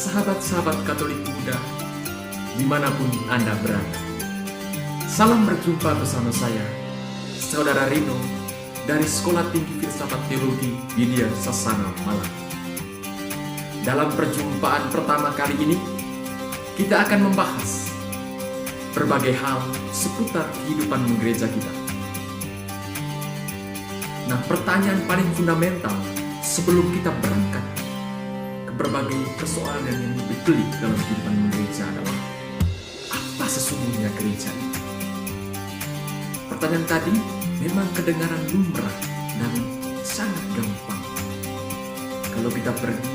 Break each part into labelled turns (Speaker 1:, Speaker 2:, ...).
Speaker 1: sahabat-sahabat Katolik muda, dimanapun Anda berada. Salam berjumpa bersama saya, Saudara Rino, dari Sekolah Tinggi Filsafat Teologi Widya Sasana Malang. Dalam perjumpaan pertama kali ini, kita akan membahas berbagai hal seputar kehidupan gereja kita. Nah, pertanyaan paling fundamental sebelum kita berangkat ke berbagai persoalan yang lebih pelik dalam kehidupan gereja adalah apa sesungguhnya gereja itu? Pertanyaan tadi memang kedengaran lumrah dan sangat gampang. Kalau kita pergi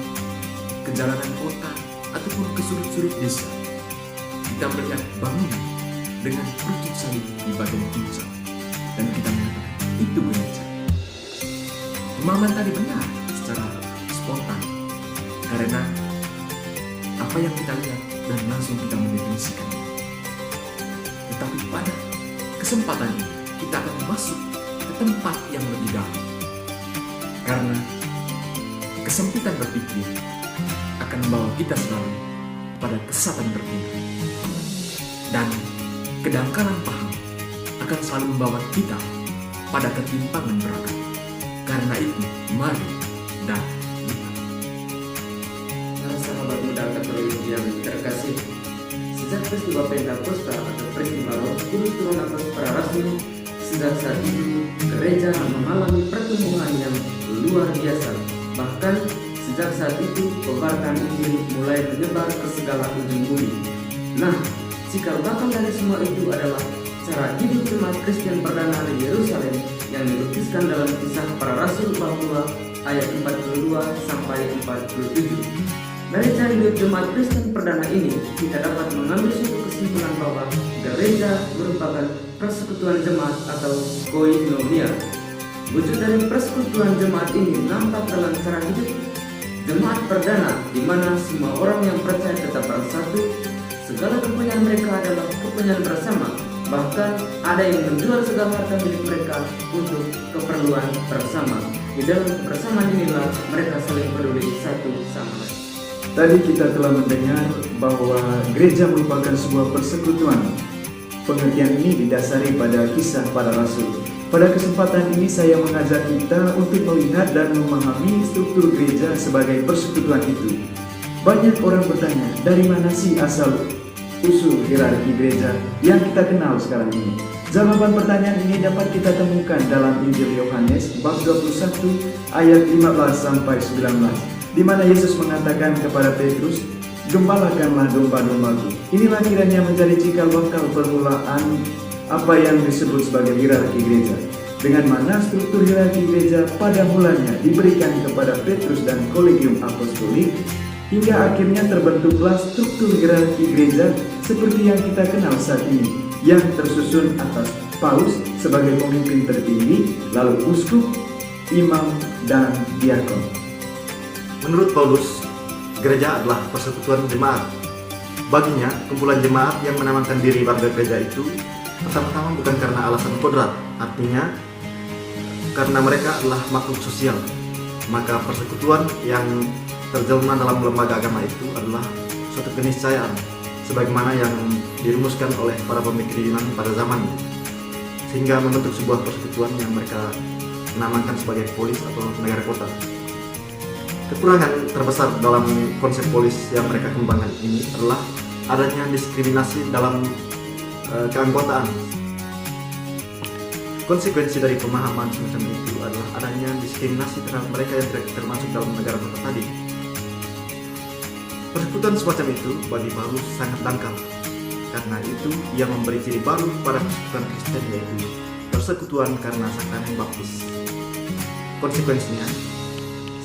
Speaker 1: ke jalanan kota ataupun ke sudut-sudut desa, kita melihat bangunan dengan rujuk salib di bagian puncak dan kita mengatakan itu gereja. Pemahaman tadi benar secara spontan karena apa yang kita lihat dan langsung kita mendefinisikan. Tetapi pada kesempatan ini kita akan masuk ke tempat yang lebih dalam, karena kesempitan berpikir akan membawa kita selalu pada kesesatan bertindak, dan kedangkalan paham akan selalu membawa kita pada ketimpangan berakal. Karena itu, mari dan lihat.
Speaker 2: Para sahabat muda Katolik yang terkasih, sejak peristiwa Pentakosta atau peristiwa Roh Kudus turun atas para rasul, sejak saat itu gereja mengalami pertumbuhan yang luar biasa. Bahkan sejak saat itu pemberitaan Injil mulai menyebar ke segala ujung bumi. Nah, cikal bakal dari semua itu adalah cara hidup jemaat Kristen perdana di Yerusalem yang dilukiskan dalam Kisah Para Rasul bab 2 ayat 42 sampai 47. Dari cara hidup jemaat Kristen perdana ini, kita dapat mengambil suatu kesimpulan bahwa gereja merupakan persekutuan jemaat atau koinonia. Wujud dari persekutuan jemaat ini nampak dalam cara hidup jemaat perdana, di mana semua orang yang percaya tetap bersatu. Segala kepunyaan mereka adalah kepunyaan bersama. Bahkan ada yang menjual segala harta milik mereka untuk keperluan bersama. Di dalam kebersamaan inilah mereka saling peduli satu sama lain.
Speaker 3: Tadi kita telah mendengar bahwa gereja merupakan sebuah persekutuan. Pengertian ini didasari pada Kisah Para Rasul. Pada kesempatan ini saya mengajak kita untuk melihat dan memahami struktur gereja sebagai persekutuan itu. Banyak orang bertanya, dari mana sih asal usul hierarki gereja yang kita kenal sekarang ini? Jawaban pertanyaan ini dapat kita temukan dalam Injil Yohanes bab 21 ayat 15 sampai 19, di mana Yesus mengatakan kepada Petrus, "Gembalakanlah domba-dombaku." Inilah kiranya menjadi cikal bakal permulaan apa yang disebut sebagai hierarki gereja, dengan mana struktur hierarki gereja pada mulanya diberikan kepada Petrus dan kolegium apostolik, hingga akhirnya terbentuklah struktur hierarki gereja seperti yang kita kenal saat ini, yang tersusun atas paus sebagai pemimpin tertinggi, lalu uskup, imam, dan diakon.
Speaker 4: Menurut Paulus, gereja adalah persekutuan jemaat. Baginya, kumpulan jemaat yang menamakan diri warga gereja itu pertama-tama bukan karena alasan kodrat, artinya karena mereka adalah makhluk sosial. Maka persekutuan yang terjelma dalam lembaga agama itu adalah suatu keniscayaan, sebagaimana yang dirumuskan oleh para pemikir Yunani pada zamannya, sehingga membentuk sebuah persekutuan yang mereka namakan sebagai polis atau negara kota. Kekurangan terbesar dalam konsep polis yang mereka kembangkan ini adalah adanya diskriminasi dalam keanggotaan. Konsekuensi dari pemahaman semacam itu adalah adanya diskriminasi terhadap mereka yang tidak termasuk dalam negara kota tadi. Persekutuan semacam itu bagi Paulus sangat dangkal. Karena itu ia memberi ciri baru pada persekutuan Kristen, yaitu persekutuan karena sakramen baptis. Konsekuensinya,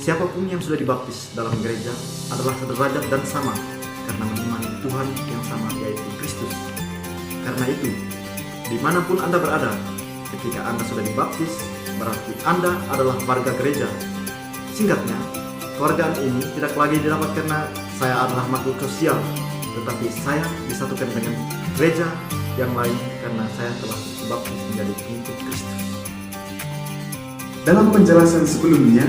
Speaker 4: siapapun yang sudah dibaptis dalam gereja adalah sederajat dan sama karena mengimani Tuhan yang sama, yaitu Kristus. Karena itu, dimanapun Anda berada, ketika Anda sudah dibaptis, berarti Anda adalah warga gereja. Singkatnya, keluargaan ini tidak lagi didapat karena saya adalah makhluk sosial, tetapi saya disatukan dengan gereja yang lain karena saya telah dibaptis menjadi pengikut Kristus.
Speaker 3: Dalam penjelasan sebelumnya,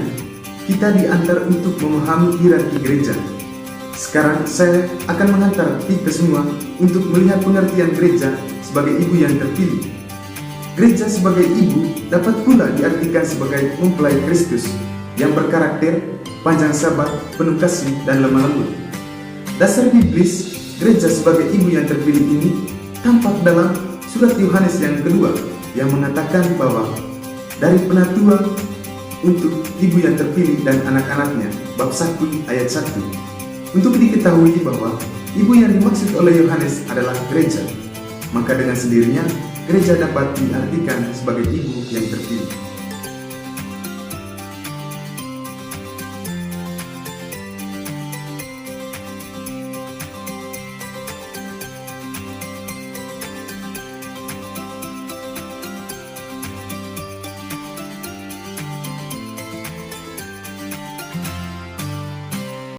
Speaker 3: kita diantar untuk memahami hierarki gereja. Sekarang saya akan mengantar kita semua untuk melihat pengertian gereja sebagai ibu yang terpilih. Gereja sebagai ibu dapat pula diartikan sebagai mempelai Kristus yang berkarakter panjang sabar, penuh kasih, dan lemah lembut. Dasar biblis gereja sebagai ibu yang terpilih ini tampak dalam surat Yohanes yang kedua yang mengatakan bahwa dari penatua untuk ibu yang terpilih dan anak-anaknya, bab 1 ayat 1. Untuk diketahui bahwa ibu yang dimaksud oleh Yohanes adalah gereja, maka dengan sendirinya gereja dapat diartikan sebagai ibu yang terpilih.